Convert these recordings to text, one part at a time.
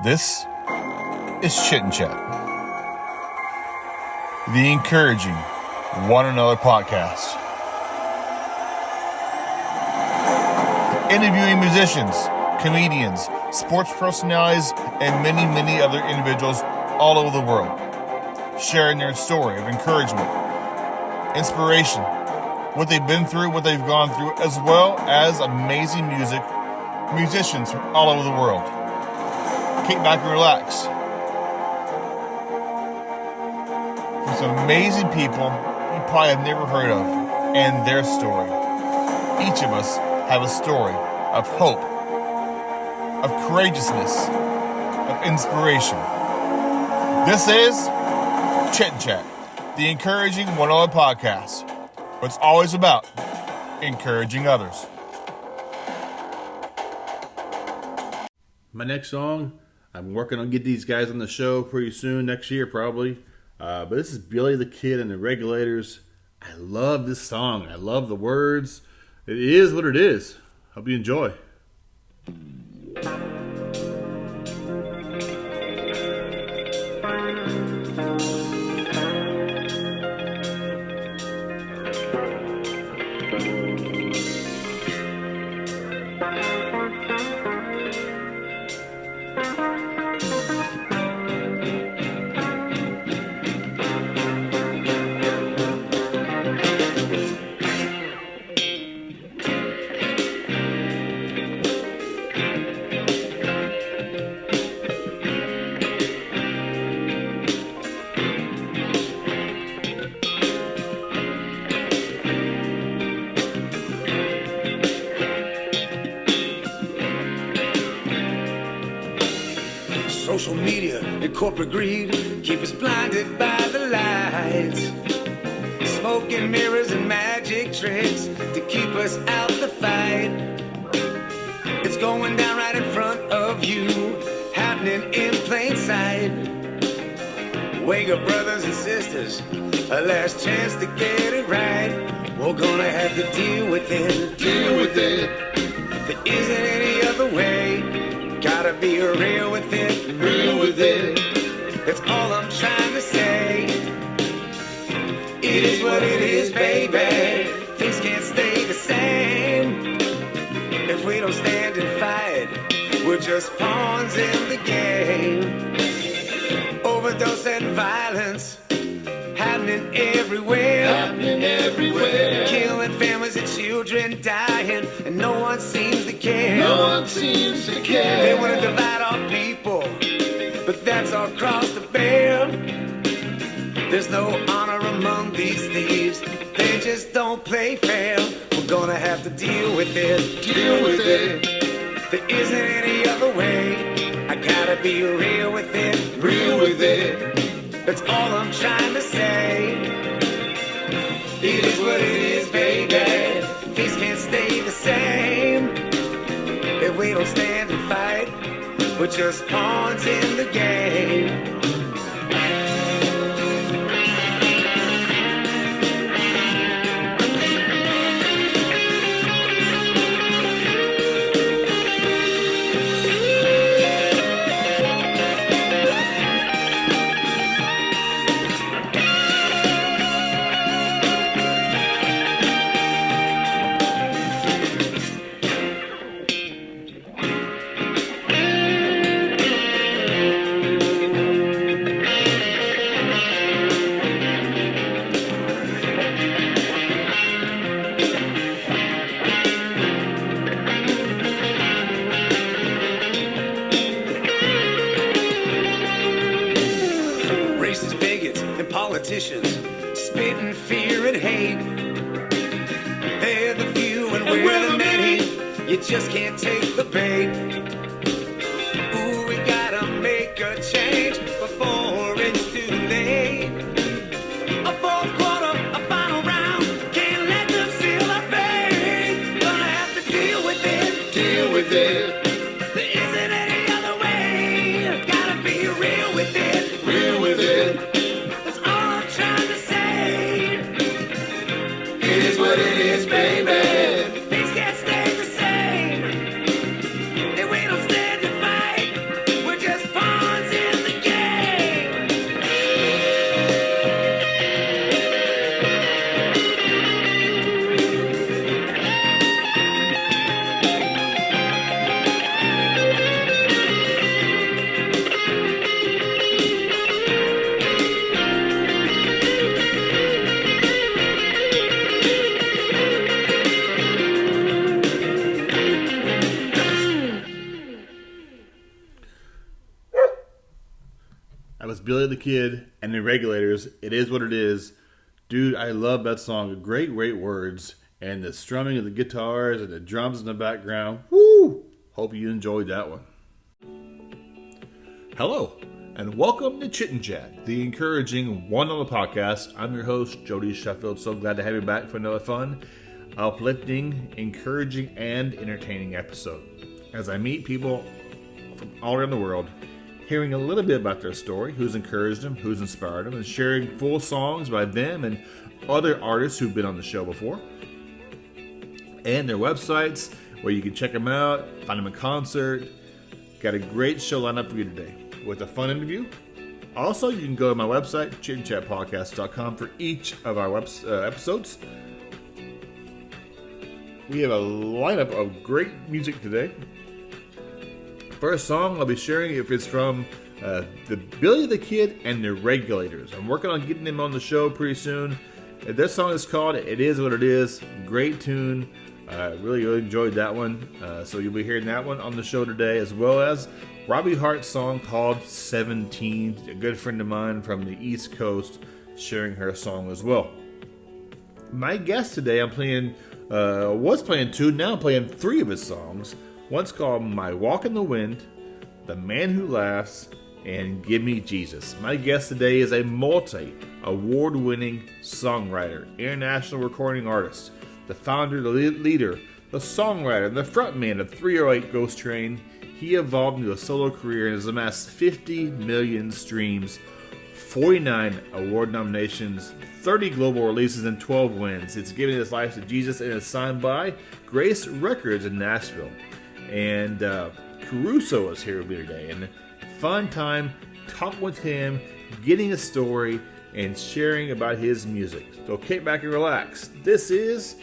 This is Chit and Chat, the encouraging one another podcast. Interviewing musicians, comedians, sports personalities, and many, many other individuals all over the world, sharing their story of encouragement, inspiration, what they've been through, what they've gone through, as well as amazing musicians from all over the world. Kick back and relax. For some amazing people you probably have never heard of and their story. Each of us have a story of hope, of courageousness, of inspiration. This is Chit and Chat, the encouraging one-on-one podcast. It's always about encouraging others. My next song, I'm working on getting these guys on the show pretty soon, next year probably. But this is Billy the Kid and the Regulators. I love this song. I love the words. It is what it is. Hope you enjoy. Social media and corporate greed keep us blinded by the lights. Smoke and mirrors and magic tricks to keep us out the fight. It's going down right in front of you, happening in plain sight. Wake up, brothers and sisters, a last chance to get it right. We're gonna have to deal with it, deal with it. There isn't any other way. Gotta be real with it, real with it. That's all I'm trying to say. It is what it is, baby. Things can't stay the same. If we don't stand and fight, we're just pawns in the game. Overdose and violence happening everywhere. Happening everywhere. Killing families and children dying, and no one seems to care. No one seems to care. They want to divide our people, but that's our cross to bear. There's no honor among these thieves. They just don't play fair. We're gonna have to deal with it. Deal with it. There isn't any other way. I gotta be real with it. Real with it. That's all I'm trying to say. It is what it is, baby. Things can't stay the same. If we don't stand and fight, we're just pawns in the game. Politicians spitting fear and hate. They're the few and we're the many. You just can't take the bait. Ooh, we gotta make a change before it's too late. A fourth quarter, a final round. Can't let them seal our fate. Gonna have to deal with it. Deal with it. There isn't any other way. Gotta be real with it. Real with it. What it is, baby. Things can't stay the same. If we don't stand and fight, we're just was Billy the Kid and the Regulators. It Is What It Is. Dude, I love that song. Great words. And the strumming of the guitars and the drums in the background. Woo! Hope you enjoyed that one. Hello, and welcome to Chit and Chat, the encouraging one-on-one podcast. I'm your host, Jody Sheffield. So glad to have you back for another fun, uplifting, encouraging, and entertaining episode. As I meet people from all around the world, hearing a little bit about their story, who's encouraged them, who's inspired them, and sharing full songs by them and other artists who've been on the show before, and their websites where you can check them out, find them in concert. Got a great show lined up for you today with a fun interview. Also, you can go to my website, chitandchatpodcast.com, for each of our episodes. We have a lineup of great music today. First song I'll be sharing, if it's from the Billy the Kid and the Regulators. I'm working on getting them on the show pretty soon. This song is called It Is What It Is. Great tune. Really enjoyed that one. So you'll be hearing that one on the show today, as well as Robbie Hart's song called 17. A good friend of mine from the East Coast sharing her song as well. My guest today, I'm playing, was playing two, now I'm playing three of his songs. One's called My Walk in the Wind, The Man Who Laughs, and Give Me Jesus. My guest today is a multi-award-winning songwriter, international recording artist, the founder, the leader, the songwriter, and the frontman of 308 Ghost Train. He evolved into a solo career and has amassed 50 million streams, 49 award nominations, 30 global releases, and 12 wins. It's giving his life to Jesus and is signed by Grace Records in Nashville. And Caruso is here with me today. And fun time talking with him, getting a story, and sharing about his music. So kick back and relax. This is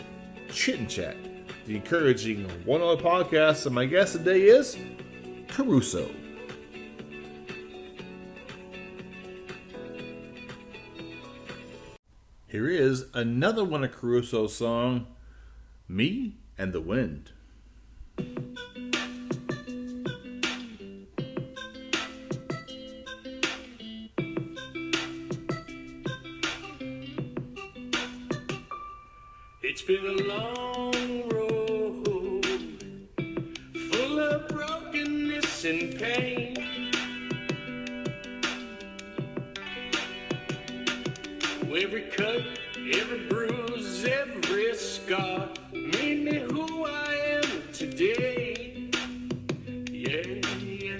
Chit and Chat, the encouraging one-on-one podcast. And my guest today is Caruso. Here is another one of Caruso's song, Me and the Wind. It's been a long road, full of brokenness and pain. Every cut, every bruise, every scar made me who I am today. Yeah, yeah.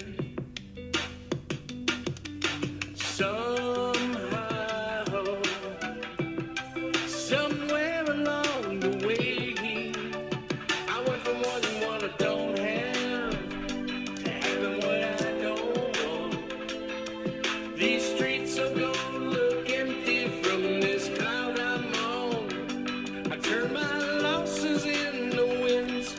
Somehow, somewhere along the way, I went from wanting what I don't have to having what I don't want. These streets of gold look empty from this cloud I'm on. I turn my losses into wins.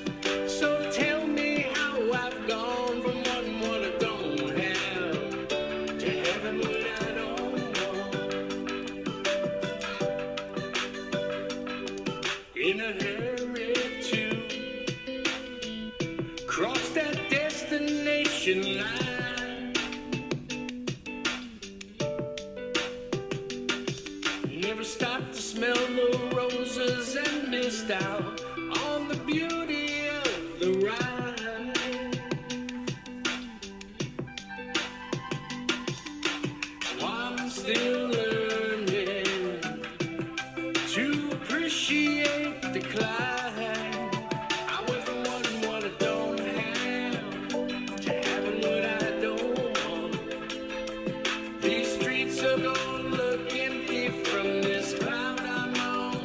So tell me how I've gone from wanting what I don't have to having what I don't want. In a hurry to cross that destination line. Never stopped to smell the roses and missed out on the beauty of the ride. I'm still learning to appreciate the climb. I went from wanting what I don't have to having what I don't want. These streets are gonna look empty from this cloud I'm on.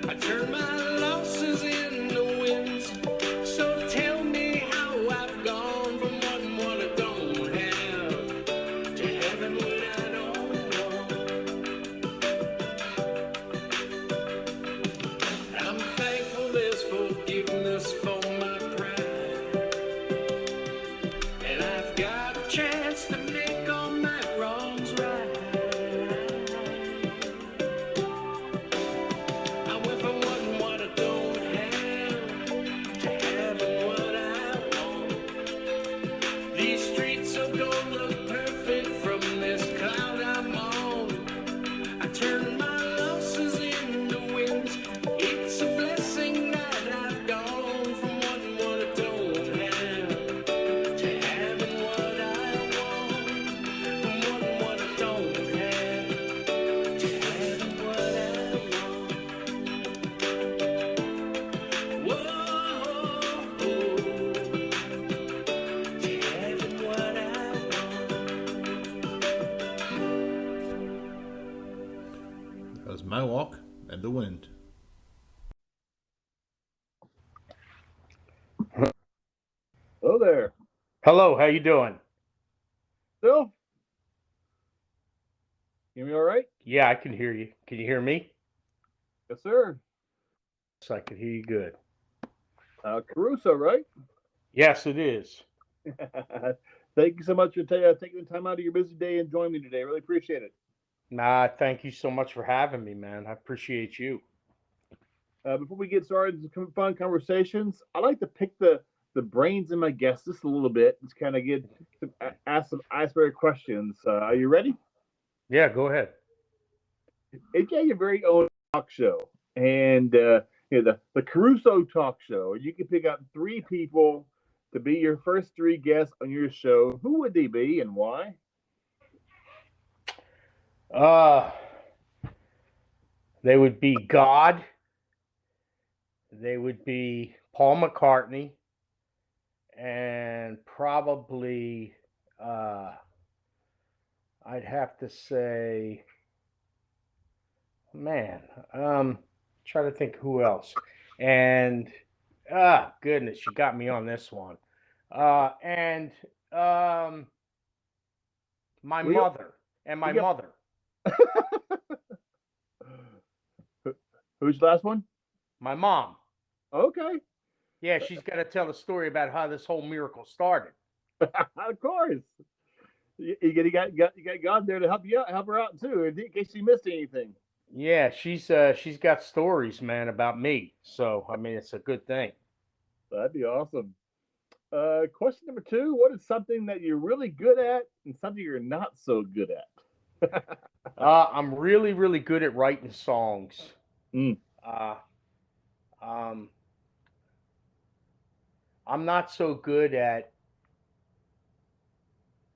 I turn my losses into wins. So tell me how I've gone from wanting what I don't have to having what I don't want. I'm thankful there's forgiveness for my pride, and I've got a chance to make all my wrongs right. I went from wanting what I don't have to having what I want. These streets are gonna look perfect from this the wind. Hello there. Hello, how you doing? Phil? Hear me all right? Yeah, I can hear you. Can you hear me? Yes, sir. Yes, I can hear you good. Caruso, right? Yes, it is. Thank you so much for taking the time out of your busy day and joining me today. Really appreciate it. Nah, thank you so much for having me, man. I appreciate you. Before we get started, some fun conversations. I like to pick the brains of my guests just a little bit. Just kind of ask some icebreaker questions. Are you ready? Yeah, go ahead. It's got your very own talk show, and the Caruso talk show. You can pick out three people to be your first three guests on your show. Who would they be and why? Uh, they would be God. They would be Paul McCartney, and probably I'd have to say, man, try to think who else. And goodness, you got me on this one. And my We got, mother and my we got mother. who's the last one? My mom. Okay, Yeah, she's got to tell a story about how this whole miracle started. of course. You got God there to help you out, help her out too, in case you missed anything. Yeah, she's got stories, man, about me. So I mean, it's a good thing. That'd be awesome. Question number two: what is something that you're really good at and something you're not so good at? I'm really, really good at writing songs. Mm, Uh, um, I'm not so good at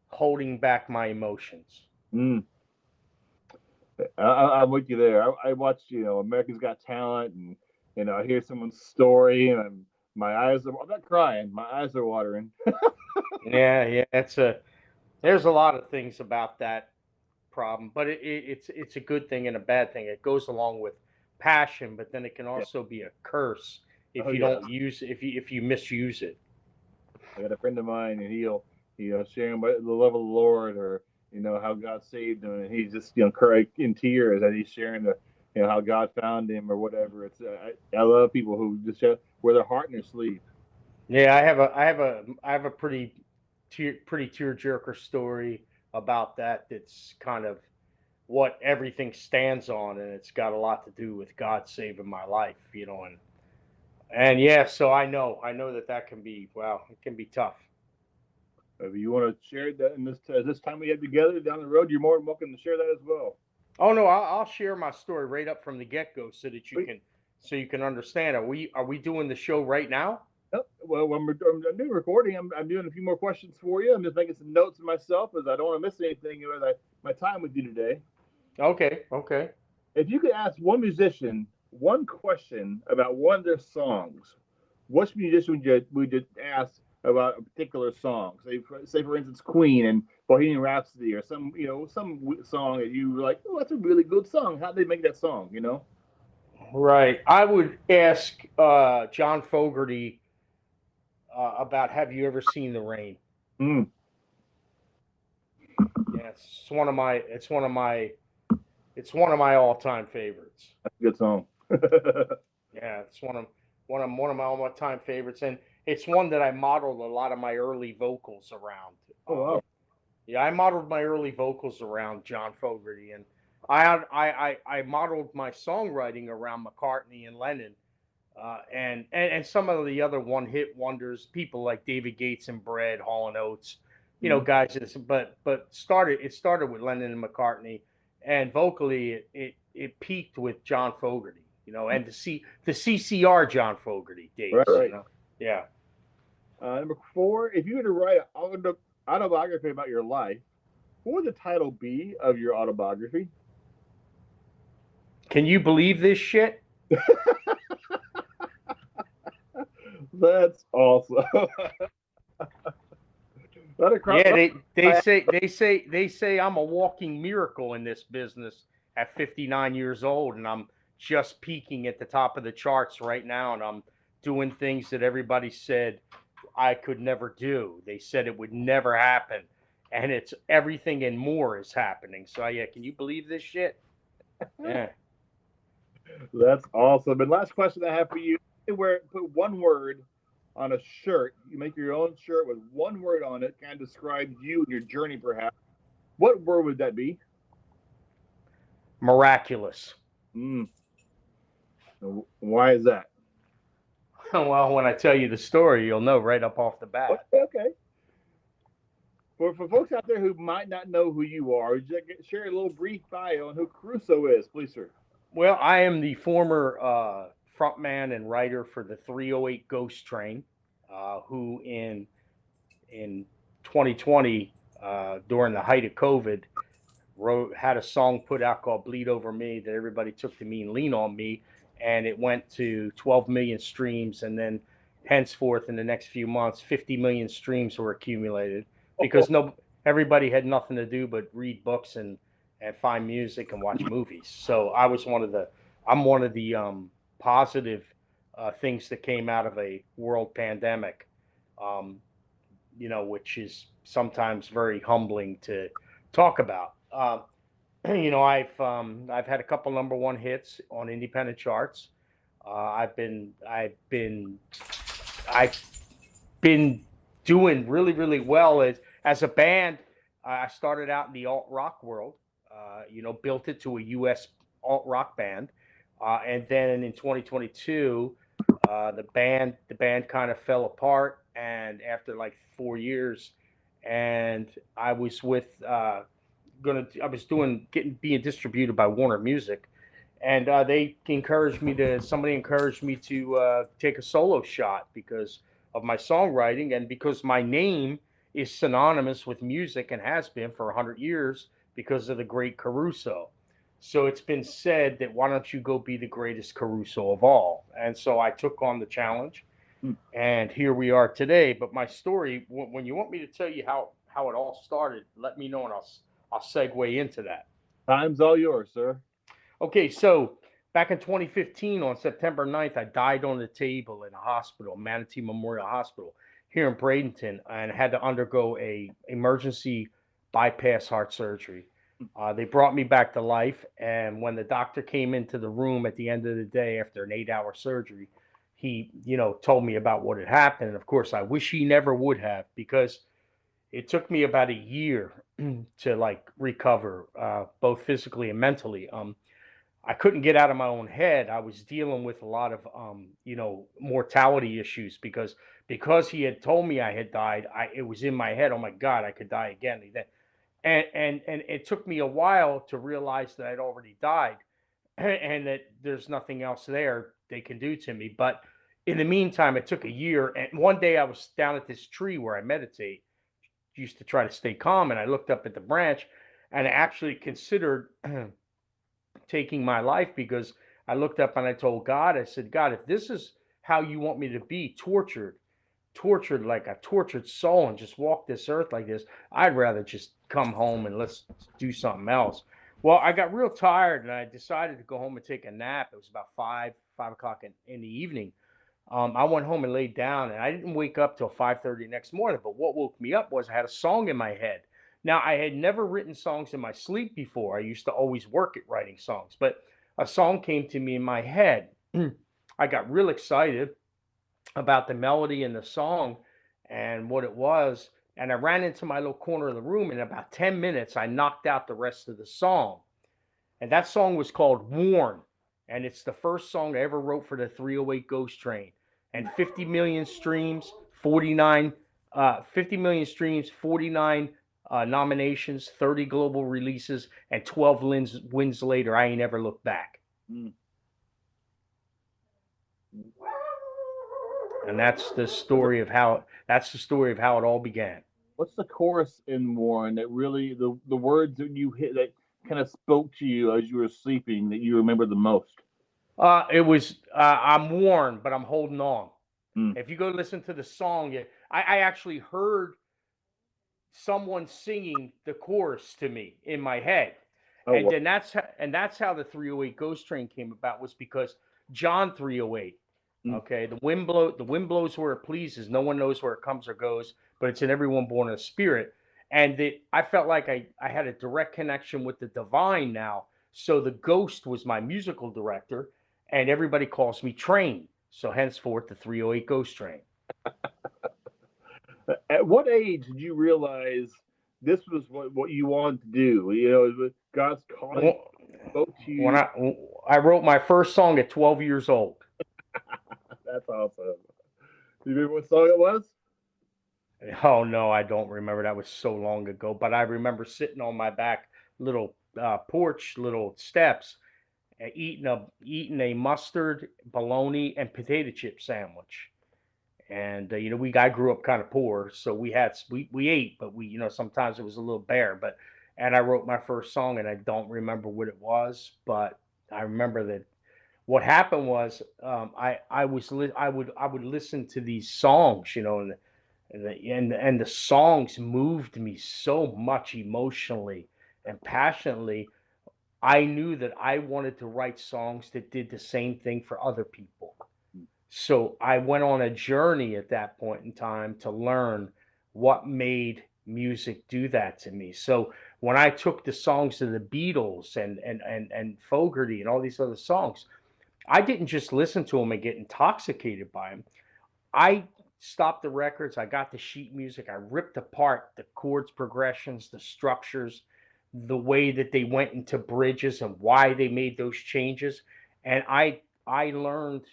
holding back my emotions. mm. I'm with you there. I watched, America's Got Talent, and I hear someone's story, and I'm not crying. My eyes are watering. Yeah, there's a lot of things about that problem, but it's a good thing and a bad thing. It goes along with passion, but then it can Yeah. also be a curse if Oh you yeah. don't use if you misuse it. I got a friend of mine, and he'll sharing about the love of the Lord, or how God saved him, and he's just crying in tears as he's sharing the how God found him or whatever. It's I love people who just wear their heart in their sleeve. Yeah, I have a pretty tearjerker story about that. That's kind of what everything stands on, and it's got a lot to do with God saving my life, and yeah, so I know that can be it can be tough. If you want to share that in this time we have together down the road, you're more than welcome to share that as well. Oh no, I'll share my story right up from the get go so that Wait, you can understand. Are we doing the show right now? no, well, I'm doing recording. I'm doing a few more questions for you. I'm just making some notes myself as I don't want to miss anything with my time with you today. Okay. If you could ask one musician one question about one of their songs, which musician would you ask about a particular song? Say for instance, Queen and Bohemian Rhapsody, or some song that you were like, oh, that's a really good song. How did they make that song? Right. I would ask John Fogerty about Have You Ever Seen the Rain? Mm, Yeah, it's one of my all-time favorites. that's a good song. Yeah, it's one of my all-time favorites, and it's one that I modeled a lot of my early vocals around. Oh wow. Yeah, I modeled my early vocals around John Fogerty, and I modeled my songwriting around McCartney and Lennon, and some of the other one-hit wonders, people like David Gates and Brad, Hall and Oates, Mm, guys. But it started with Lennon and McCartney, and vocally it peaked with John Fogerty, and the CCR John Fogerty days, right. Yeah. Number four, if you were to write an autobiography about your life, what would the title be of your autobiography? Can you believe this shit? That's awesome. Yeah, they say I'm a walking miracle in this business at 59 years old, and I'm just peaking at the top of the charts right now, and I'm doing things that everybody said I could never do. They said it would never happen, and it's everything and more is happening. So yeah, can you believe this shit? Yeah. That's awesome. And last question I have for you: put one word on a shirt. You make your own shirt with one word on it, kind of describes you and your journey, perhaps. What word would that be? Miraculous. Why is that? Well, when I tell you the story, you'll know right up off the bat. Okay. For folks out there who might not know who you are, just share a little brief bio on who Caruso is, please, sir. Well, I am the former frontman and writer for the 308 Ghost Train, who in 2020, during the height of COVID, had a song put out called "Bleed Over Me" that everybody took to mean "Lean on Me," and it went to 12 million streams, and then henceforth in the next few months, 50 million streams were accumulated because everybody had nothing to do but read books and find music and watch movies. So I'm one of the positive things that came out of a world pandemic, which is sometimes very humbling to talk about. I've had a couple number one hits on independent charts. I've been doing really, really well as a band. I started out in the alt rock world. Built it to a U.S. alt rock band, and then in 2022, the band kind of fell apart. And after like 4 years, and I was with being distributed by Warner Music, and somebody encouraged me to take a solo shot because of my songwriting and because my name is synonymous with music and has been for 100 years because of the great Caruso. So it's been said that why don't you go be the greatest Caruso of all? And so I took on the challenge, and here we are today. But my story, when you want me to tell you how it all started, let me know and I'll segue into that. Time's all yours, sir. Okay, so back in 2015, on September 9th, I died on the table in a hospital, Manatee Memorial Hospital here in Bradenton, and had to undergo a emergency bypass heart surgery. They brought me back to life, and when the doctor came into the room at the end of the day after an 8-hour surgery, he, told me about what had happened. And of course, I wish he never would have, because it took me about a year to recover, both physically and mentally. I couldn't get out of my own head. I was dealing with a lot of, mortality issues because he had told me I had died. It was in my head. Oh my God, I could die again. And it took me a while to realize that I'd already died and that there's nothing else there they can do to me. But in the meantime, it took a year. And one day I was down at this tree where I meditate, used to try to stay calm. And I looked up at the branch and I actually considered taking my life, because I looked up and I told God, I said, God, if this is how you want me to be, tortured like a tortured soul, and just walk this earth like this, I'd rather just come home and let's do something else. Well, I got real tired and I decided to go home and take a nap. It was about 5 o'clock in the evening. I went home and laid down, and I didn't wake up till 5:30 next morning. But what woke me up was I had a song in my head. Now, I had never written songs in my sleep before. I used to always work at writing songs, but a song came to me in my head. I got real excited about the melody and the song and what it was. And I ran into my little corner of the room. In about 10 minutes, I knocked out the rest of the song. And that song was called Worn. And it's the first song I ever wrote for the 308 Ghost Train. And 50 million streams, 49 nominations, 30 global releases, and 12 wins later, I ain't ever looked back. And that's the story of how it all began. What's the chorus in Warren that really the words that you hit that kind of spoke to you as you were sleeping that you remember the most? It was I'm worn, but I'm holding on. If you go listen to the song, I actually heard someone singing the chorus to me in my head. Oh, And wow. then that's how the 308 Ghost Train came about, was because John 308. Mm. Okay, the wind blows where it pleases. No one knows where it comes or goes, but it's in everyone born of the spirit. And I felt like I had a direct connection with the divine now. So the ghost was my musical director, and everybody calls me Train. So henceforth, the 308 Ghost Train. At what age did you realize this was what you wanted to do? You know, it was God's calling spoke to When you. I wrote my first song at 12 years old. That's awesome. Do you remember what song it was? Oh no, I don't remember. That was so long ago. But I remember sitting on my back little porch, little steps, eating a mustard, bologna, and potato chip sandwich. And I grew up kind of poor, so we ate, but sometimes it was a little bare. And I wrote my first song, and I don't remember what it was, but I remember that what happened was I would listen to these songs, and the songs moved me so much emotionally and passionately. I knew that I wanted to write songs that did the same thing for other people. So I went on a journey at that point in time to learn what made music do that to me. So when I took the songs of the Beatles and Fogerty and all these other songs, I didn't just listen to them and get intoxicated by them. I stopped the records. I got the sheet music. I ripped apart the chords progressions, the structures, the way that they went into bridges and why they made those changes. And I learned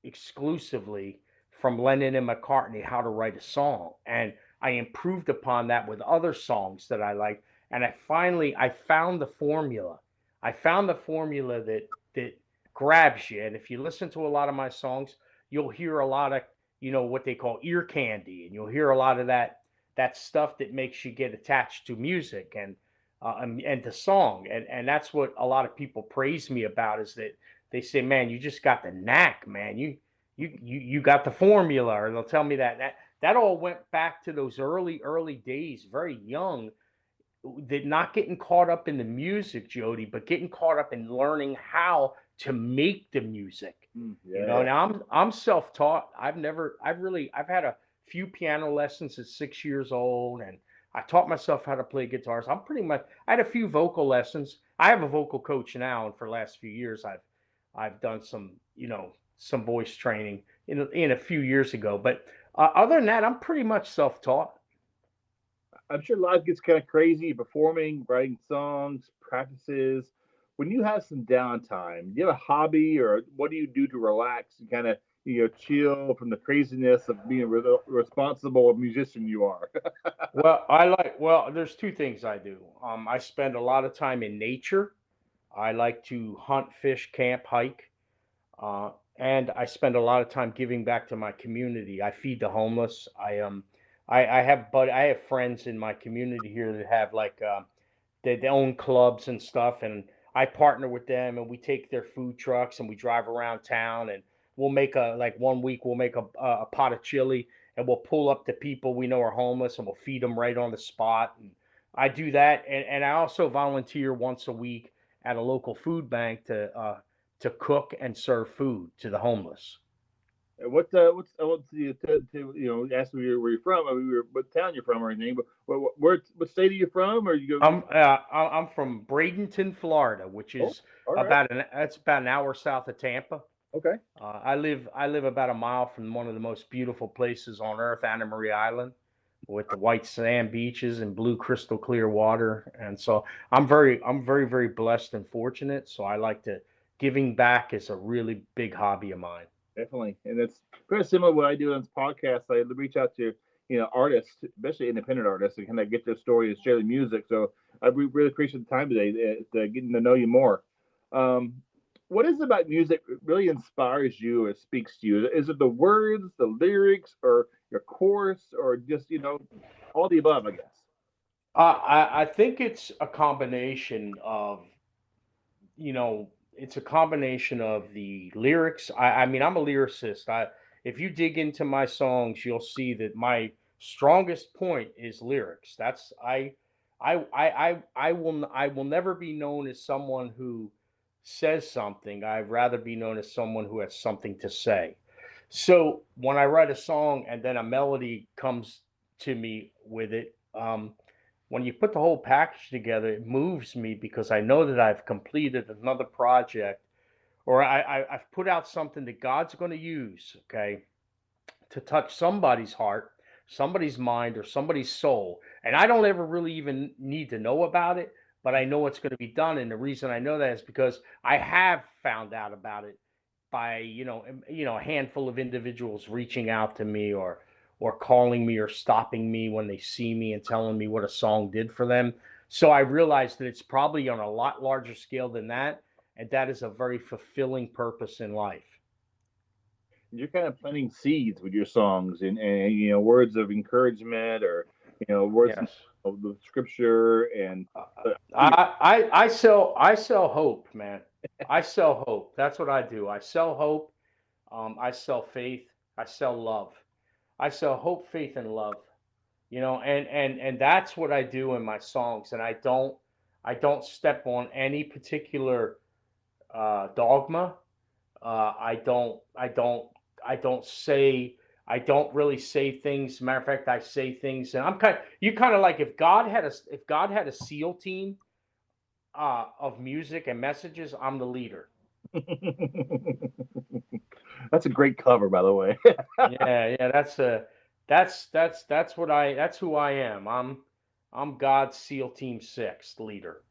exclusively from Lennon and McCartney how to write a song. And I improved upon that with other songs that I liked. And I found the formula. I found the formula that grabs you. And if you listen to a lot of my songs, you'll hear a lot of, what they call ear candy, and you'll hear a lot of that stuff that makes you get attached to music and to song. And that's what a lot of people praise me about, is that they say, man, you just got the knack, man. You got the formula. Or they'll tell me that all went back to those early days, very young, that not getting caught up in the music, Jody, but getting caught up in learning how to make the music. Yeah. Now I'm self-taught. I've had a few piano lessons at 6 years old, and I taught myself how to play guitar. So I had a few vocal lessons. I have a vocal coach now, and for the last few years I've done some voice training in a few years ago. But other than that, I'm pretty much self-taught. I'm sure life gets kind of crazy, performing, writing songs, practices. When you have some downtime, do you have a hobby, or what do you do to relax and kind of chill from the craziness of being a responsible musician you are? Well, there's two things I do. I spend a lot of time in nature. I like to hunt, fish, camp, hike. And I spend a lot of time giving back to my community. I feed the homeless. I have friends in my community here that have they own clubs and stuff, and I partner with them, and we take their food trucks and we drive around town, and we'll make a like one week we'll make a pot of chili, and we'll pull up the people we know are homeless, and we'll feed them right on the spot. And I do that, and I also volunteer once a week at a local food bank to cook and serve food to the homeless. What's I want to ask me where you're from. I mean, what town you're from or anything, but what state are you from? Or you go? I'm from Bradenton, Florida, which Oh, is all right. that's about an hour south of Tampa. Okay. I live about a mile from one of the most beautiful places on earth, Anna Maria Island, with the white sand beaches and blue crystal clear water. And so I'm very blessed and fortunate. So I like to giving back is a really big hobby of mine. Definitely, and it's very similar to what I do on this podcast. I reach out to artists, especially independent artists, and kind of get their story and share the music. So I really appreciate the time today, getting to know you more. Um, what is it about music that really inspires you or speaks to you? Is it the words, the lyrics, or your chorus, or just all the above? I guess. I think it's a combination of it's a combination of the lyrics. I mean, I'm a lyricist. If you dig into my songs, you'll see that my strongest point is lyrics. I will never be known as someone who says something. I'd rather be known as someone who has something to say. So when I write a song and then a melody comes to me with it, when you put the whole package together, it moves me because I know that I've completed another project, or I've put out something that God's going to use, okay, to touch somebody's heart, somebody's mind, or somebody's soul. And I don't ever really even need to know about it, but I know it's going to be done. And the reason I know that is because I have found out about it by, a handful of individuals reaching out to me, or calling me or stopping me when they see me and telling me what a song did for them. So I realized that it's probably on a lot larger scale than that. And that is a very fulfilling purpose in life. You're kind of planting seeds with your songs, and words of encouragement, or words Yes. of the scripture, and I sell hope, man. I sell hope. That's what I do. I sell hope. I sell faith. I sell love. I sell hope, faith, and love. And that's what I do in my songs. And I don't step on any particular dogma. I don't say, I don't really say things. Matter of fact, I say things, and you kind of like, if God had a SEAL team of music and messages, I'm the leader. that's a great cover, by the way. Yeah, yeah, that's who I am. I'm God's SEAL Team 6 leader.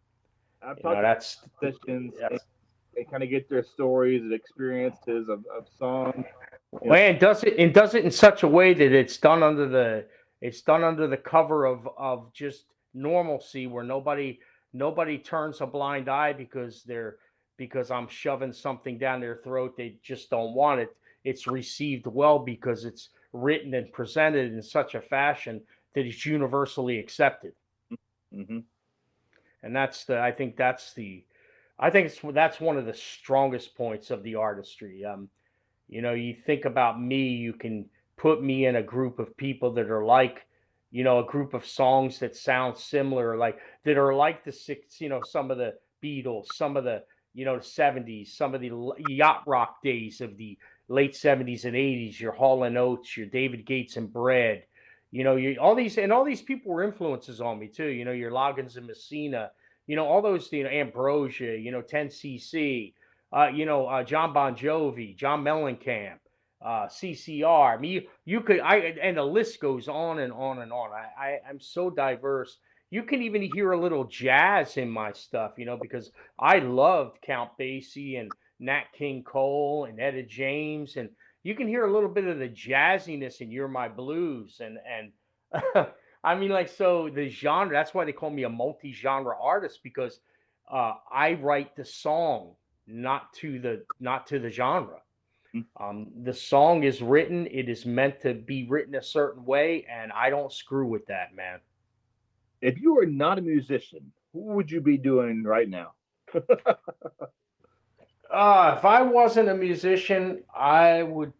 I've You know, talked to that's musicians, and that's they kind of get their stories and experiences of songs. You know, Well, it does it in such a way that it's done under the cover of just normalcy, where nobody turns a blind eye because I'm shoving something down their throat. They just don't want it. It's received well because it's written and presented in such a fashion that it's universally accepted. hmm And that's one of the strongest points of the artistry. You think about me, you can put me in a group of people that are like, a group of songs that sound similar, like that are like some of the Beatles, some of the 70s, some of the yacht rock days of the late 70s and 80s, your Hall and Oates, your David Gates and Bread. All these people were influences on me too. Your Loggins and Messina, all those, Ambrosia, 10cc, John Bon Jovi, John Mellencamp, CCR. I mean, you could, and the list goes on and on and on. I'm so diverse. You can even hear a little jazz in my stuff, because I loved Count Basie and Nat King Cole and Etta James, and you can hear a little bit of the jazziness in "You're My Blues," and I mean, like, so the genre. That's why they call me a multi-genre artist, because I write the song, not to the genre. The song is written; it is meant to be written a certain way, and I don't screw with that, man. If you were not a musician, what would you be doing right now? If I wasn't a musician, um,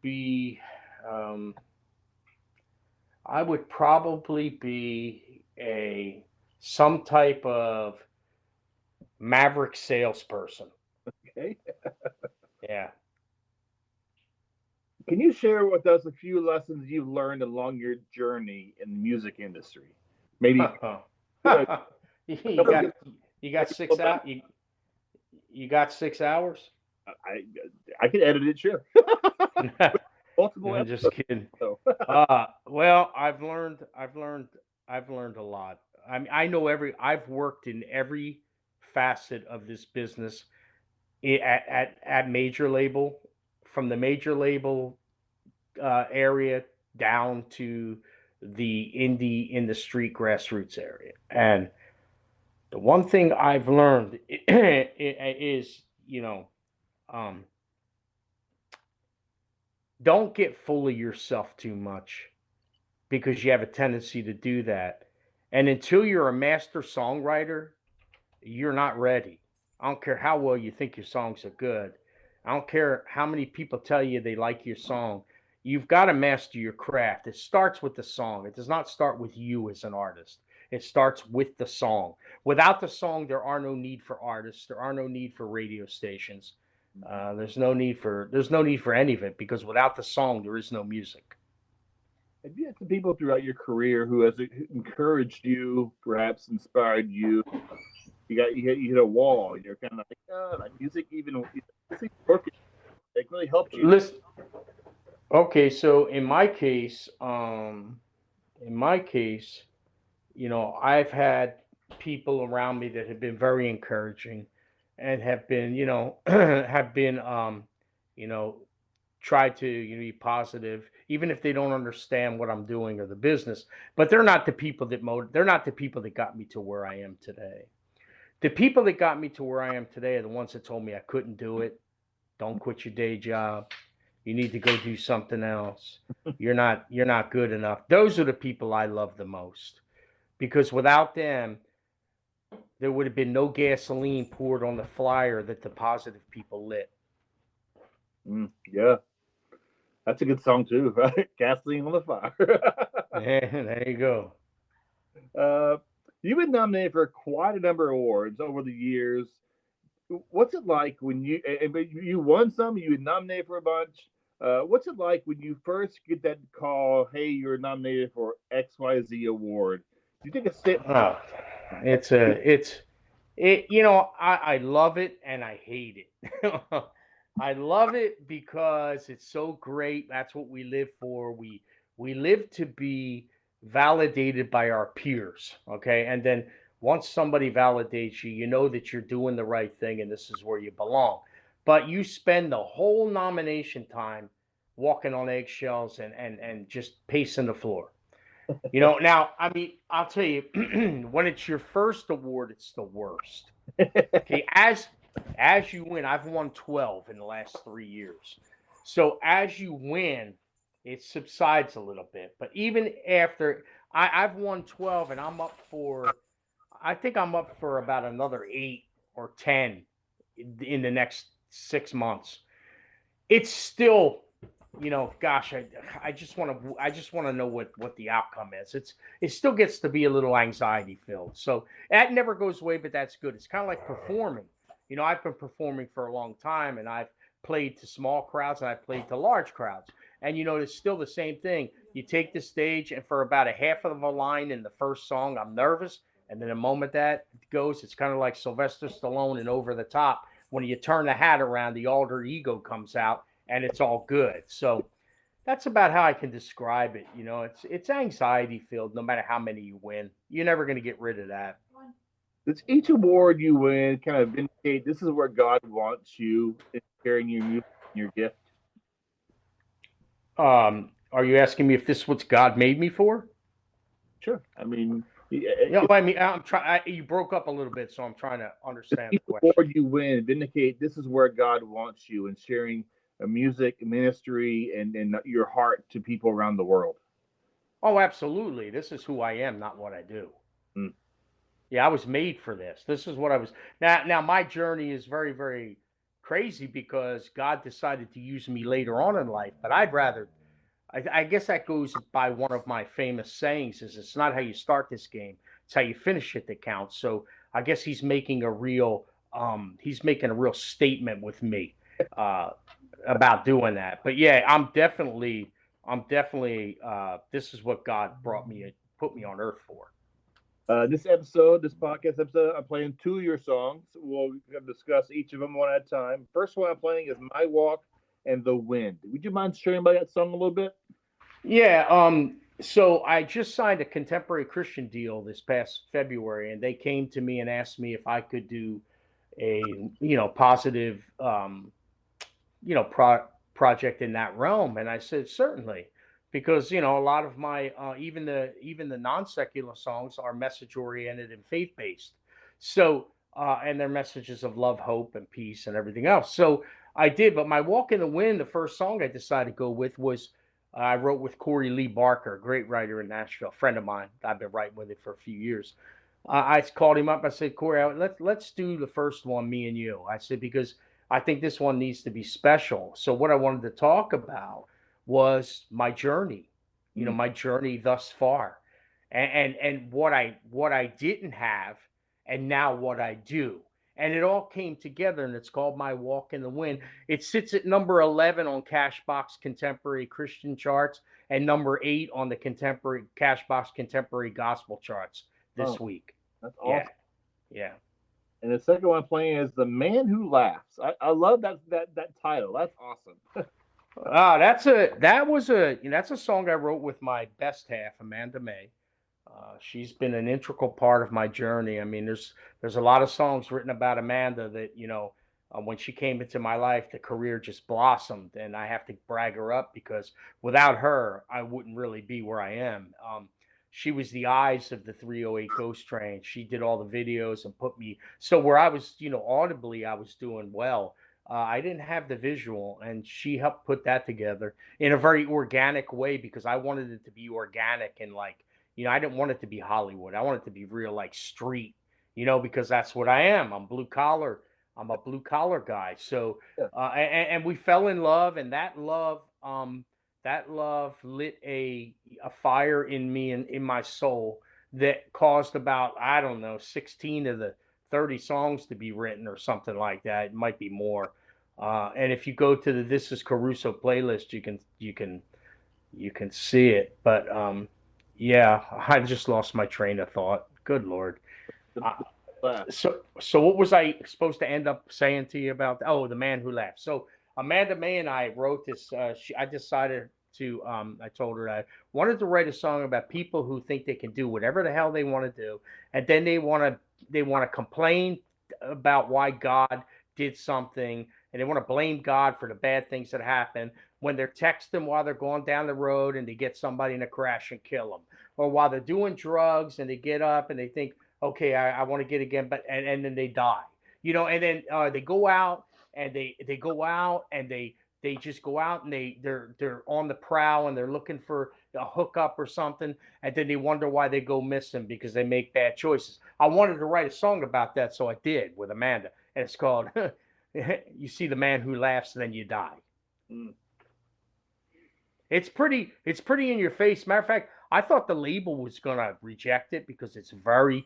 I would probably be a some type of maverick salesperson. Okay. Yeah. Can you share with us a few lessons you've learned along your journey in the music industry? Maybe a you couple got good, you got couple six bad. out you got 6 hours. I I can edit it, sure. Multiple I'm just episodes. kidding. So. Well, I've learned a lot. I mean, I've worked in every facet of this business, at major label, from the major label area down to the indie, in the street, grassroots area. And the one thing I've learned is, um, don't get full of yourself too much, because you have a tendency to do that. And until you're a master songwriter, you're not ready. I don't care how well you think your songs are good. I don't care how many people tell you they like your song. You've got to master your craft. It starts with the song. It does not start with you as an artist. It starts with the song. Without the song, there are no need for artists. There are no need for radio stations. There's no need for any of it, because without the song, there is no music. Have you had some people throughout your career who has encouraged you, perhaps inspired you? You hit a wall. You're kind of like, oh, like music even music working. It really helped you. Listen, okay, so in my case, I've had people around me that have been very encouraging and have been, have been, you know, try to be positive, even if they don't understand what I'm doing or the business. But they're not the people that got me to where I am today. The people that got me to where I am today are the ones that told me I couldn't do it. Don't quit your day job. You need to go do something else. You're not good enough. Those are the people I love the most, because without them, there would have been no gasoline poured on the flyer that the positive people lit. Yeah, that's a good song too, right? Gasoline on the fire. There you go. uh, you've been nominated for quite a number of awards over the years. What's it like when but you won some, you were nominated for a bunch. What's it like when you first get that call? Hey, you're nominated for XYZ award. Do you take a step? Oh, I love it and I hate it. I love it because it's so great. That's what we live for. We live to be validated by our peers. Okay. And then once somebody validates you, you know that you're doing the right thing and this is where you belong. But you spend the whole nomination time walking on eggshells and just pacing the floor. Now, I mean, I'll tell you, when it's your first award, it's the worst. Okay, as you win, I've won 12 in the last 3 years. So as you win, it subsides a little bit. But even after I've won 12 and I think I'm up for about another 8 or 10 in the next 6 months. It's still, gosh, I just want to know what the outcome is. It still gets to be a little anxiety filled. So that never goes away, but that's good. It's kind of like performing. I've been performing for a long time, and I've played to small crowds and I've played to large crowds. And it's still the same thing. You take the stage, and for about a half of a line in the first song, I'm nervous, and then the moment that goes, it's kind of like Sylvester Stallone and Over the Top. When you turn the hat around, the alter ego comes out, and it's all good. So that's about how I can describe it. It's anxiety filled. No matter how many you win, you're never going to get rid of that. Does each award you win kind of indicate this is where God wants you in sharing your music and your gift? Are you asking me if this is what God made me for? Sure. I mean, I mean, I'm trying. You broke up a little bit, so I'm trying to understand the each question. award you win indicate this is where God wants you in sharing a music ministry and your heart to people around the world. Oh, absolutely. This is who I am, not what I do. Mm. Yeah, I was made for this. This is what I was. Now, my journey is very, very crazy because God decided to use me later on in life. But I'd rather. I guess that goes by one of my famous sayings: "Is it's not how you start this game; it's how you finish it that counts." So I guess he's making a real statement with me about doing that. But yeah, I'm definitely. This is what God put me on earth for. This podcast episode, I'm playing two of your songs. We'll discuss each of them one at a time. First one I'm playing is My Walk and The Wind. Would you mind sharing about that song a little bit? Yeah. So I just signed a contemporary Christian deal this past February, and they came to me and asked me if I could do a positive project in that realm, and I said certainly, because a lot of my even the non-secular songs are message oriented and faith based. So and they're messages of love, hope, and peace, and everything else. So I did, but My Walk in the Wind, the first song I decided to go with was I wrote with Corey Lee Barker, a great writer in Nashville, friend of mine. I've been writing with it for a few years. I called him up. I said, Corey, let's do the first one, me and you. I said, because I think this one needs to be special. So what I wanted to talk about was my journey, my journey thus far. and what I didn't have, and now what I do. And it all came together, and it's called My Walk in the Wind. It sits at number 11 on Cashbox Contemporary Christian charts, and number 8 on the contemporary Cashbox Contemporary Gospel charts this Oh, week. that's Yeah, awesome. yeah. And the second one I'm playing is The Man Who Laughs. I love that title. That's awesome. That's a song I wrote with my best half, Amanda May. She's been an integral part of my journey. I mean, there's a lot of songs written about Amanda that when she came into my life, the career just blossomed, and I have to brag her up because without her, I wouldn't really be where I am. She was the eyes of the 308 Ghost Train. She did all the videos and put me so where I was, audibly, I was doing well. I didn't have the visual, and she helped put that together in a very organic way because I wanted it to be organic and like I didn't want it to be Hollywood. I want it to be real, like street, because that's what I am. I'm blue collar. I'm a blue collar guy. So, Yeah. and we fell in love, and that love lit a fire in me and in my soul that caused about, I don't know, 16 of the 30 songs to be written or something like that. It might be more. And if you go to the This Is Caruso playlist, you can see it. But yeah, I just lost my train of thought. Good Lord. Uh, Laugh. so what was I supposed to end up saying to you about? Oh, The Man Who Laughs. So Amanda May and I wrote this. I decided to. I told her I wanted to write a song about people who think they can do whatever the hell they want to do, and then they want to complain about why God did something, and they want to blame God for the bad things that happen when they're texting while they're going down the road and they get somebody in a crash and kill them, or while they're doing drugs and they get up and they think, okay, I want to get again, but and then they die, and then they go out and they go out and they just go out and they're on the prowl and they're looking for a hookup or something, and then they wonder why they go missing because they make bad choices. I wanted to write a song about that, so I did with Amanda, and it's called "You See the Man Who Laughs, Then You Die." Mm. It's pretty in your face. Matter of fact, I thought the label was gonna reject it because it's very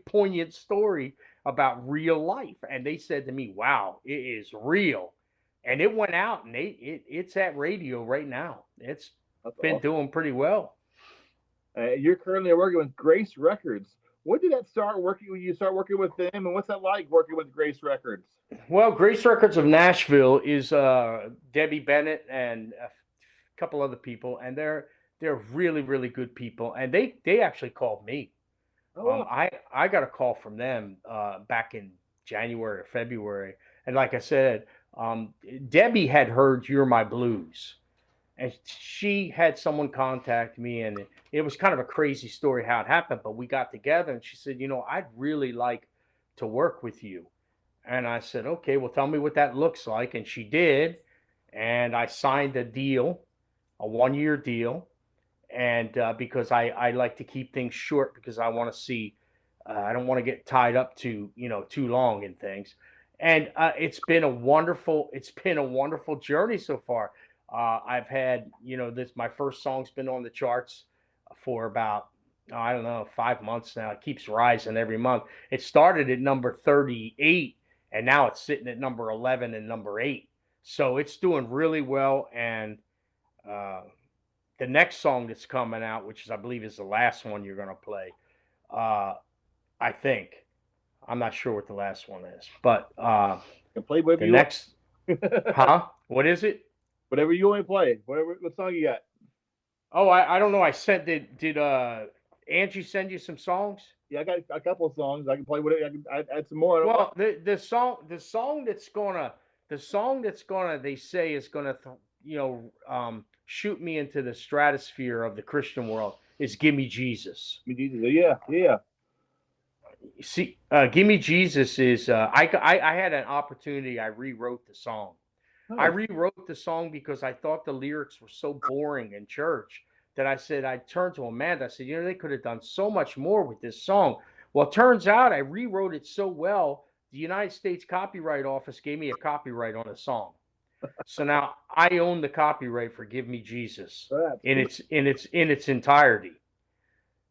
poignant story about real life. And they said to me, "Wow, it is real." And it went out and it's at radio right now. It's That's been awesome. doing pretty well. You're currently working with Grace Records. When did that start working? When you start working with them, and what's that like working with Grace Records? Well, Grace Records of Nashville is Debbie Bennett and a couple other people, and they're really really good people. And they actually called me. Oh, wow. I got a call from them back in January or February, and like I said, Debbie had heard "You're My Blues," and she had someone contact me, and it was kind of a crazy story how it happened. But we got together, and she said, "I'd really like to work with you." And I said, "Okay, well, tell me what that looks like." And she did, and I signed a deal, a 1 year deal, and because I like to keep things short because I want to see, I don't want to get tied up to too long in things, and it's been a wonderful journey so far. I've had this my first song's been on the charts for about I don't know 5 months now. It keeps rising every month. It started at number 38, and now it's sitting at number 11 and number 8. So it's doing really well, and uh, the next song that's coming out, which is I believe is the last one you're gonna play. Uh, I think I'm not sure what the last one is, but You can play whatever the you next, want. huh? What is it? Whatever you want to play. What song you got? Oh, I don't know. I sent did Angie send you some songs? Yeah, I got a couple of songs. I can play whatever. I can add some more. I don't Well, the song that's gonna they say is gonna shoot me into the stratosphere of the Christian world is "Give Me Jesus." Jesus. Yeah, yeah. See, "Gimme Jesus" is I had an opportunity. I rewrote the song. I Nice. rewrote the song because I thought the lyrics were so boring in church that I said I turned to Amanda. I said, they could have done so much more with this song. Well, it turns out I rewrote it so well. The United States Copyright Office gave me a copyright on the song. So now I own the copyright for "Give Me Jesus" That's in cool. its entirety.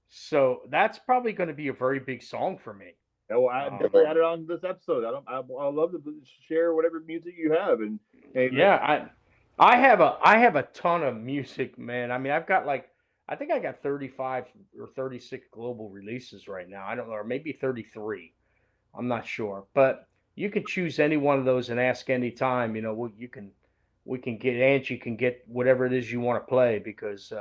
So that's probably going to be a very big song for me. Oh, I definitely had it on this episode. I love to share whatever music you have, and Yeah, I have a ton of music, man. I mean, I've got like I think I got 35 or 36 global releases right now. I don't know, or maybe 33. I'm not sure, but you can choose any one of those and ask any time. You know, we can get Angie can get whatever it is you want to play because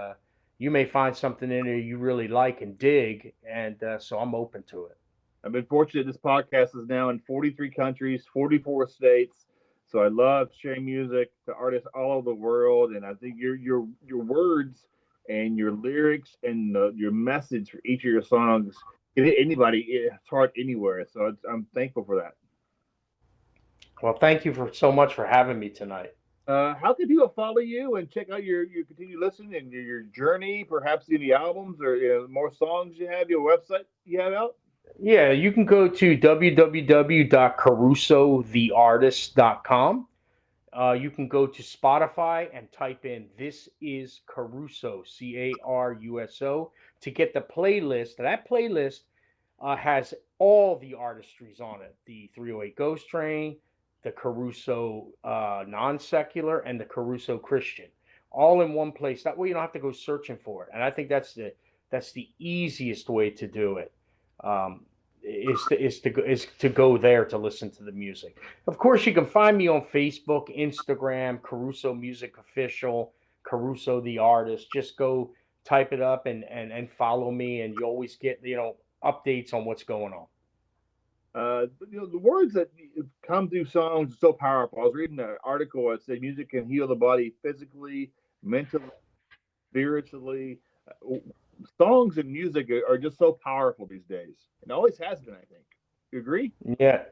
you may find something in there you really like and dig, and so I'm open to it. I've been fortunate. This podcast is now in 43 countries, 44 states. So I love sharing music to artists all over the world, and I think your words and your lyrics and your message for each of your songs can hit anybody. It's heart anywhere. So I'm thankful for that. Well, thank you for so much for having me tonight. How can people follow you and check out your continued listening and your journey, perhaps any albums or more songs you have, your website you have out? Yeah, you can go to www.carusotheartist.com. You can go to Spotify and type in "This is Caruso," Caruso, to get the playlist. That playlist has all the artistries on it: the 308 Ghost Train, the Caruso non secular, and the Caruso Christian, all in one place. That way, you don't have to go searching for it. And I think that's the easiest way to do it. Um, is to go there to listen to the music. Of course, you can find me on Facebook, Instagram, Caruso Music Official, Caruso the Artist. Just go type it up and follow me, and you always get updates on what's going on. The words that come through songs are so powerful. I was reading an article that said music can heal the body physically, mentally, spiritually. Songs and music are just so powerful these days, and always has been. I think. You agree? Yeah,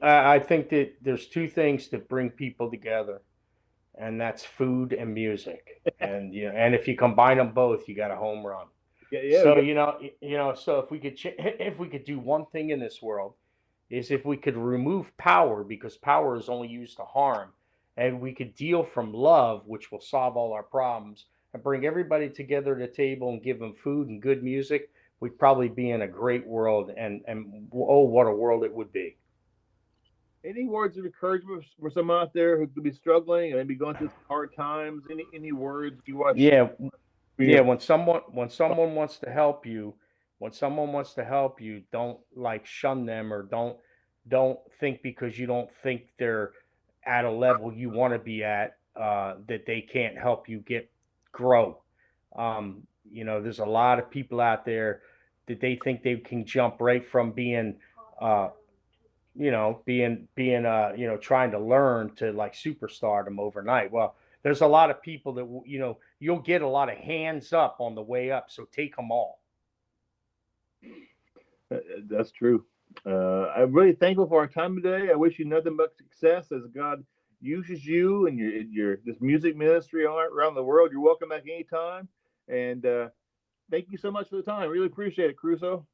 I think that there's two things that bring people together, and that's food and music. And and if you combine them both, you got a home run. Yeah, So yeah. so if we could do one thing in this world, is if we could remove power, because power is only used to harm, and we could deal from love, which will solve all our problems, and bring everybody together at a table and give them food and good music, we'd probably be in a great world. And oh, what a world it would be. Any words of encouragement for someone out there who could be struggling and maybe going through hard times? Any words you want? Yeah, yeah. Yeah. When someone wants to help you, don't like shun them, or don't think because you don't think they're at a level you want to be at, that they can't help you grow. There's a lot of people out there that they think they can jump right from being, uh, trying to learn to like superstardom overnight. Well, there's a lot of people that you'll get a lot of hands up on the way up. So take them all. That's true. I'm really thankful for our time today. I wish you nothing but success as God uses you and your this music ministry around the world. You're welcome back anytime. And thank you so much for the time. Really appreciate it, Crusoe.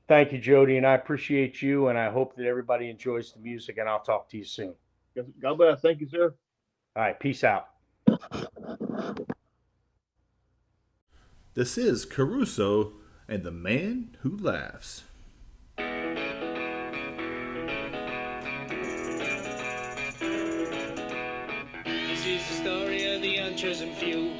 Thank you, Jody, and I appreciate you, and I hope that everybody enjoys the music. And I'll talk to you soon. God bless. Thank you, sir. All right, peace out. This is Caruso and the Man Who Laughs. This is the story of the unchosen few.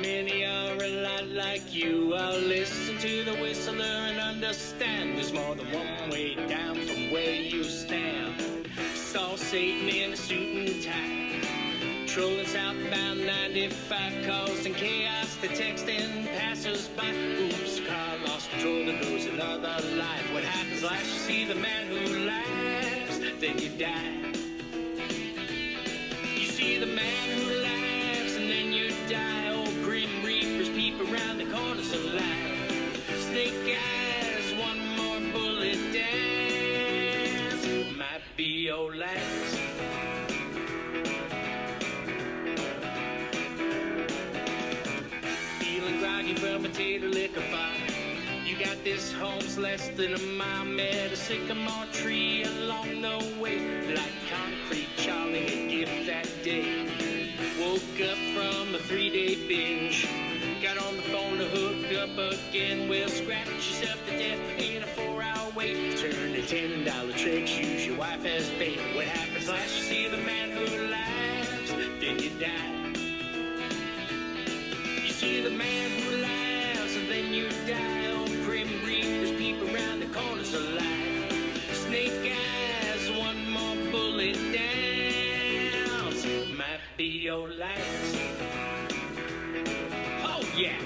Many are a lot like you. I'll listen to the whistler and understand there's more than one way down from where you stand. Saw Satan in a suit and tie, trolling southbound 95, causing chaos to texting passers-by. Oops, car lost control, there goes another life. What happens last? You see the man who laughs, then you die. You see the man who laughs, and then you die. Oh, grim reapers peep around the corners of life. Snake eyes, one more bullet dance might be your last. Feeling groggy from a tater liquor fire. You got this home's less than a mile. Met a sycamore tree along the way, like concrete charming a gift that day. Woke up from a 3-day binge, got on the phone to hook up up again. Well, scratch yourself to death in a 4-hour wait. Turn to $10 tricks, use your wife as bait. What happens last? You see the man who laughs, then you die. You see the man who laughs, and then you die. Oh, grim reapers peep around the corners of life. Snake eyes, one more bullet down. So it might be your last. Oh, yeah.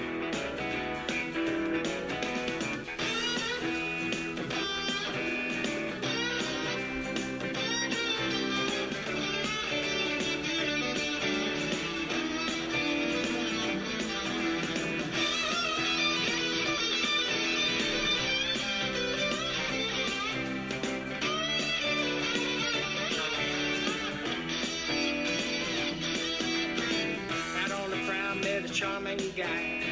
Charming guy.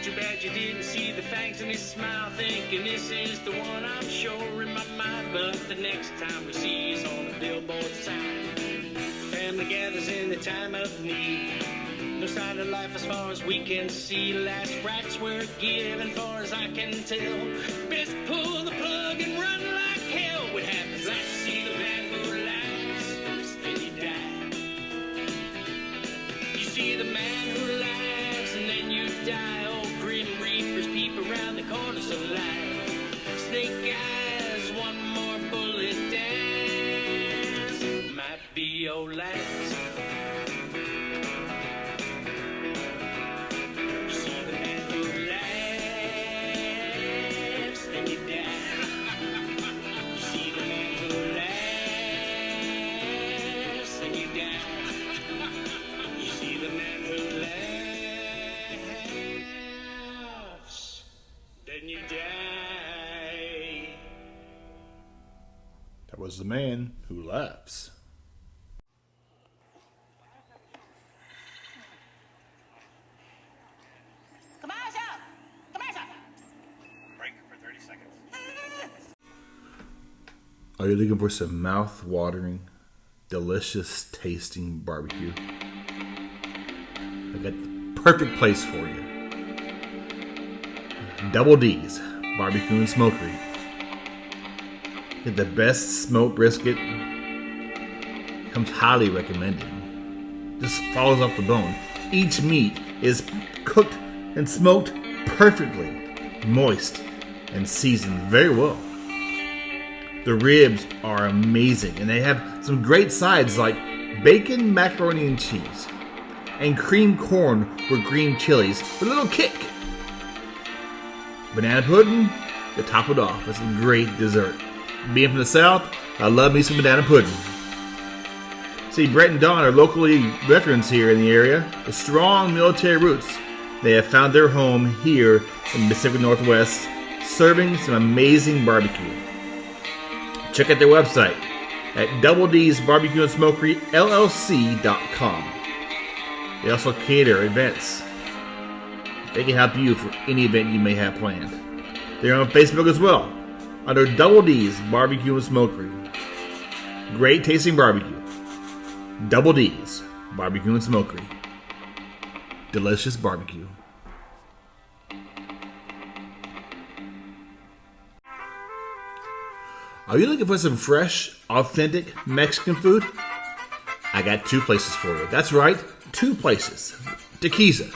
Too bad you didn't see the fangs in his smile, thinking this is the one I'm sure in my mind. But the next time we see is on a billboard sign. Family gathers in the time of need. No sign of life as far as we can see. Last rites were given, far as I can tell. Best pull the plug and run like hell. What happens last? See the man who laughs, then you die. You see the man who laughs, and then you die. Oh, grim reapers peep around the corners of life. Snake eyes, one more bullet dance. Might be your last. You see the man who laughs, then you die. You see the man who laughs, then you die. You see the man who laughs, then you die. That was the man who laughs. Break for 30 seconds. Are you looking for some mouth-watering, delicious tasting barbecue? I got the perfect place for you. Double D's Barbecue and Smokery. Get the best smoked brisket. Comes highly recommended. Just falls off the bone. Each meat is cooked and smoked perfectly, moist and seasoned very well. The ribs are amazing, and they have some great sides like bacon, macaroni and cheese, and cream corn with green chilies with a little kick. Banana pudding to top it off. It's a great dessert. Being from the South, I love me some banana pudding. See, Brett and Don are locally veterans here in the area with strong military roots. They have found their home here in the Pacific Northwest, serving some amazing barbecue. Check out their website at Double D's Barbecue and Smokery LLC.com. They also cater events. They can help you for any event you may have planned. They're on Facebook as well under Double D's Barbecue and Smokery. Great tasting barbecue. Double D's Barbecue and Smokery. Delicious barbecue. Are you looking for some fresh, authentic Mexican food? I got two places for you. That's right, two places. Tequiza,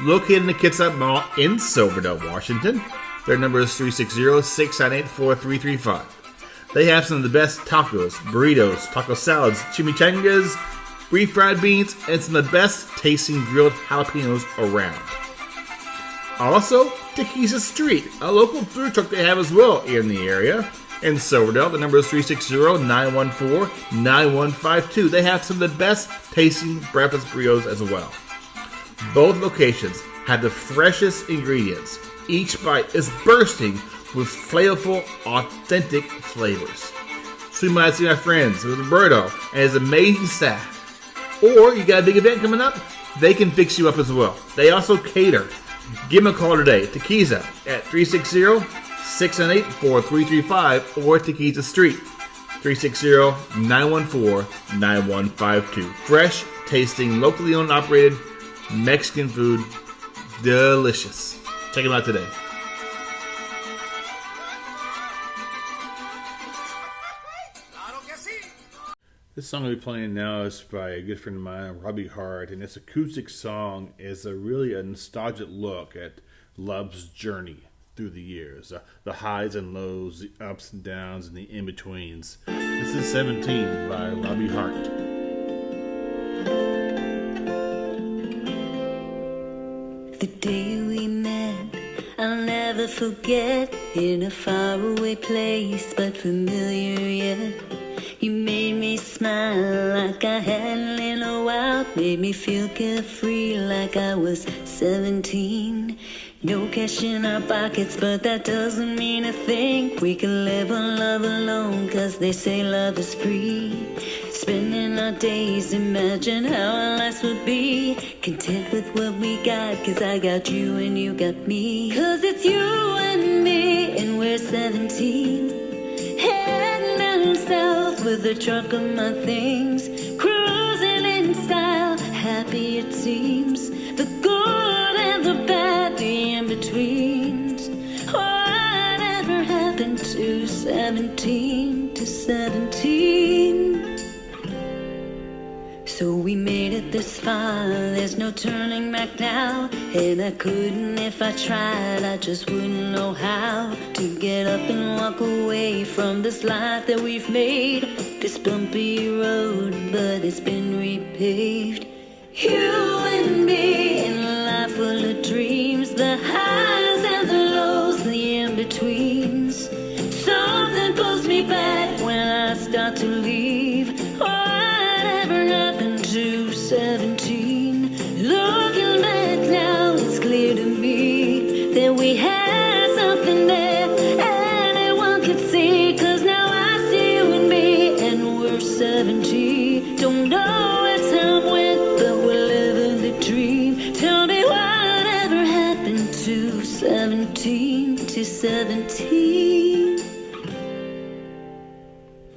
located in the Kitsap Mall in Silverdale, Washington. Their number is 360-698-4335. They have some of the best tacos, burritos, taco salads, chimichangas, refried beans, and some of the best tasting grilled jalapenos around. Also, Tequiza Street, a local food truck they have as well in the area. In Silverdale, the number is 360-914-9152. They have some of the best tasting breakfast burritos as well. Both locations have the freshest ingredients. Each bite is bursting with flavorful, authentic flavors. So you might see my friends with Roberto and his amazing staff. Or you got a big event coming up, they can fix you up as well. They also cater. Give them a call today, Tequiza, at 360-698-4335 or Tequiza Street, 360-914-9152. Fresh, tasting, locally owned and operated Mexican food. Delicious. Check them out today. This song I'll be playing now is by a good friend of mine, Robbie Hart, and this acoustic song is really a nostalgic look at love's journey through the years. The highs and lows, the ups and downs, and the in-betweens. This is 17 by Robbie Hart. The day we met, I'll never forget. In a faraway place, but familiar yet. You made me smile like I hadn't in a while. Made me feel carefree like I was 17. No cash in our pockets, but that doesn't mean a thing. We can live on love alone, cause they say love is free. Spending our days, imagine how our lives would be. Content with what we got, cause I got you and you got me. Cause it's you and me, and we're 17. Heading down south with the truck of my things. Cruising in style, happy it seems. The good and the bad, the in-betweens. Whatever happened to 17 to 17? So we made it this far, there's no turning back now. And I couldn't if I tried, I just wouldn't know how to get up and walk away from this life that we've made. This bumpy road, but it's been repaved. You and me in a life full of dreams. The highs and the lows, the in-betweens. Something pulls me back when I start to leave. Whatever happened to 17? Looking back now, it's clear to me that we had something there anyone could see. Cause now I see you and me, and we're 17. Don't know where time went, but we're living the dream. Tell me whatever happened to 17 to 17?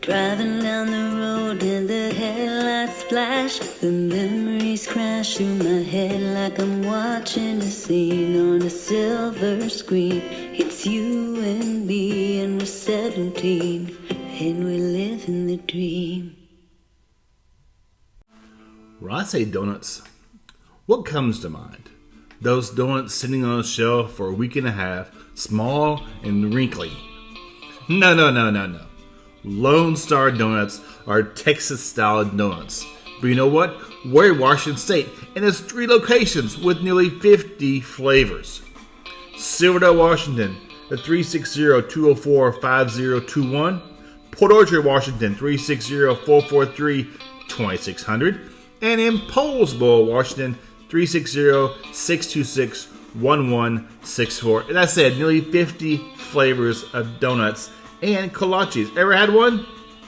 Driving down the road and the headlights flash. The memories crash through my head like I'm watching a scene on a silver screen. It's you and me, and we're 17, and we're living the dream. When I say donuts, what comes to mind? Those donuts sitting on a shelf for a week and a half, small and wrinkly. No. Lone Star Donuts are Texas-style donuts. But you know what? We're in Washington State, and there's 3 locations with nearly 50 flavors. Silverdale, Washington, at 360-204-5021. Port Orchard, Washington, 360-443-2600. And in Poulsbo, Washington, 360-626-1164. And I said nearly 50 flavors of donuts and kolaches. Ever had one?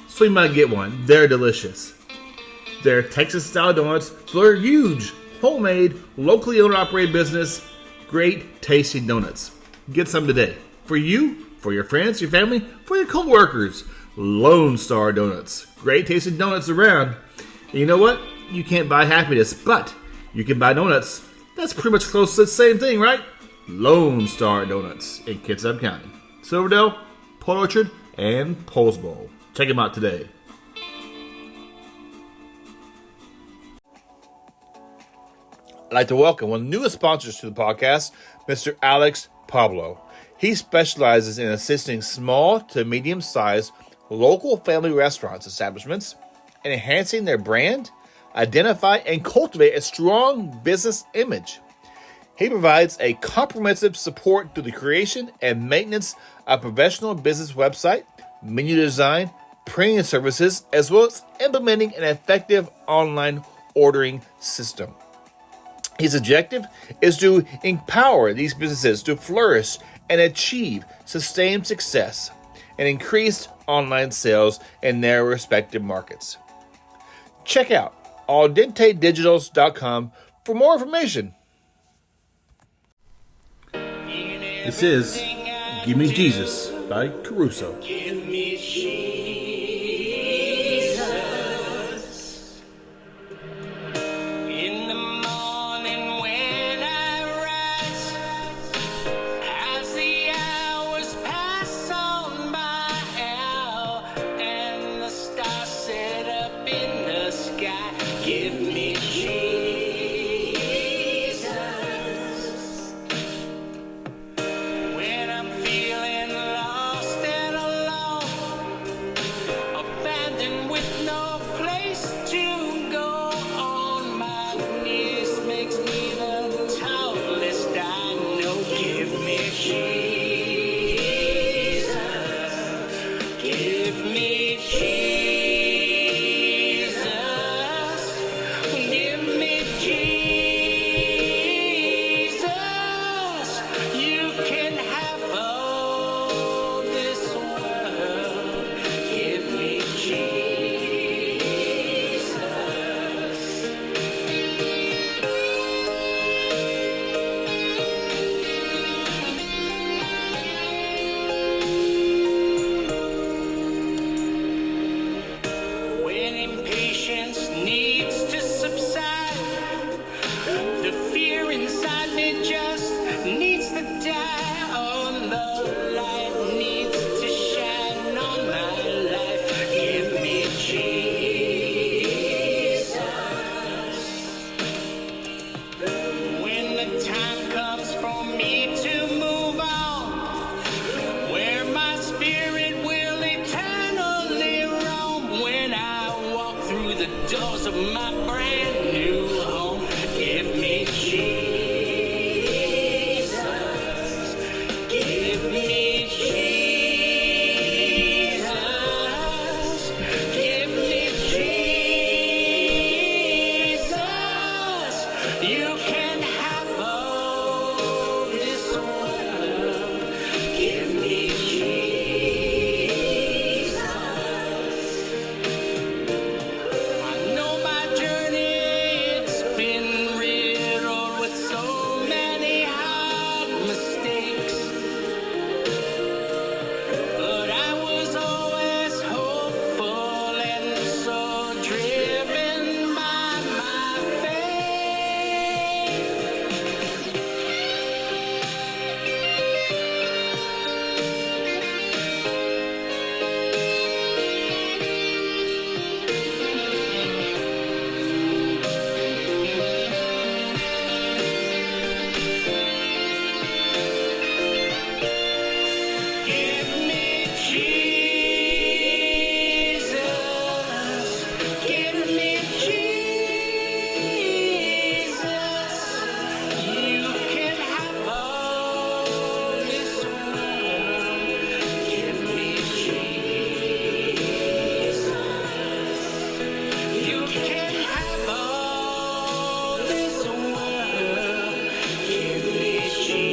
So you might get one. They're delicious. They're Texas-style donuts, so they're huge, homemade, locally owned and operated business. Great tasting donuts. Get some today. For you, for your friends, your family, for your co-workers. Lone Star Donuts. Great tasting donuts around. And you know what? You can't buy happiness, but you can buy donuts. That's pretty much close to the same thing, right? Lone Star Donuts in Kitsap County. Silverdale, Port Orchard, and Poulsbo. Check them out today. I'd like to welcome one of the newest sponsors to the podcast, Mr. Alex Pablo. He specializes in assisting small to medium-sized local family restaurants establishments in enhancing their brand, identify, and cultivate a strong business image. He provides a comprehensive support through the creation and maintenance of a professional business website, menu design, printing services, as well as implementing an effective online ordering system. His objective is to empower these businesses to flourish and achieve sustained success and increased online sales in their respective markets. Check out aldentedigitals.com for more information. This is Give Me Jesus by Caruso. Give me Jesus. In the morning when I rise, Give me Jesus. Give me Jesus. You can have all this world. Give me Jesus. I know my journey, it's been riddled with so many hard mistakes. But I was always hopeful and so driven by my faith. Give me Jesus. Give me Jesus. You can have all this world. Give me Jesus. You can have all this world. Give me Jesus.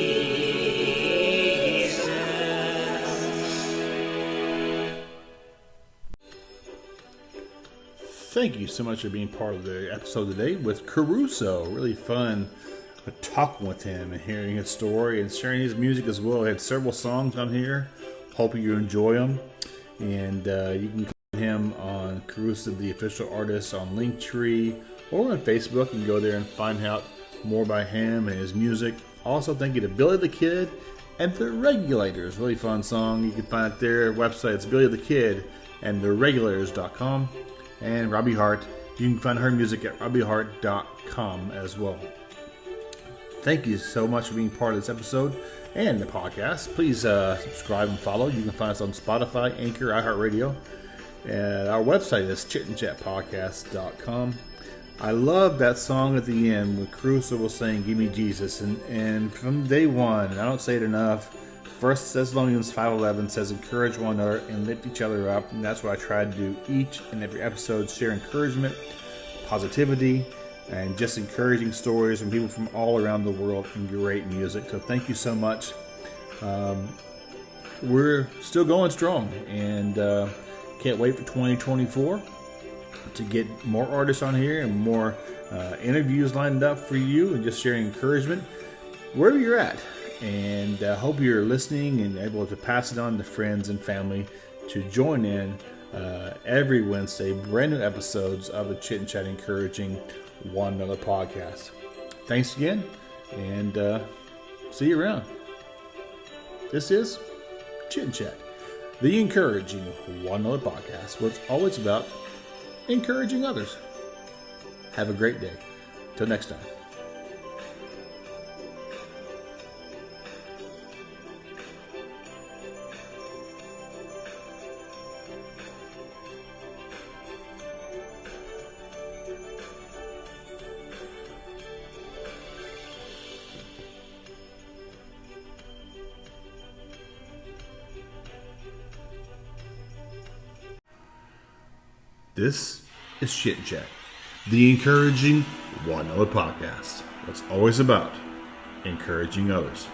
Thank you so much for being part of the episode today with Caruso. Really fun talking with him and hearing his story and sharing his music as well. He had several songs on here. Hope you enjoy them. And you can find him on Caruso, the official artist, on Linktree or on Facebook. You can go there and find out more by him and his music. Also, thank you to Billy the Kid and The Regulators. Really fun song. You can find it their website. It's Billy the Kid and theregulators.com. And Robbie Hart. You can find her music at robbiehart.com as well. Thank you so much for being part of this episode and the podcast. Please subscribe and follow. You can find us on Spotify, Anchor, iHeartRadio. And our website is chitandchatpodcast.com. I love that song at the end when Caruso was saying, "Give me Jesus." And from day one, and I don't say it enough, 1 Thessalonians 5:11 says, "Encourage one another and lift each other up." And that's what I try to do each and every episode, share encouragement, positivity, and just encouraging stories from people from all around the world and great music. So thank you so much. We're still going strong, and can't wait for 2024 to get more artists on here and more interviews lined up for you and just sharing encouragement wherever you're at. And hope you're listening and able to pass it on to friends and family to join in every Wednesday, brand new episodes of the Chit and Chat Encouraging One Another podcast. Thanks again, and see you around. This is Chit and Chat, the Encouraging One Another podcast, where it's always about encouraging others. Have a great day. Till next time. This is Chit and Chat, the Encouraging One Another podcast. It's always about encouraging others.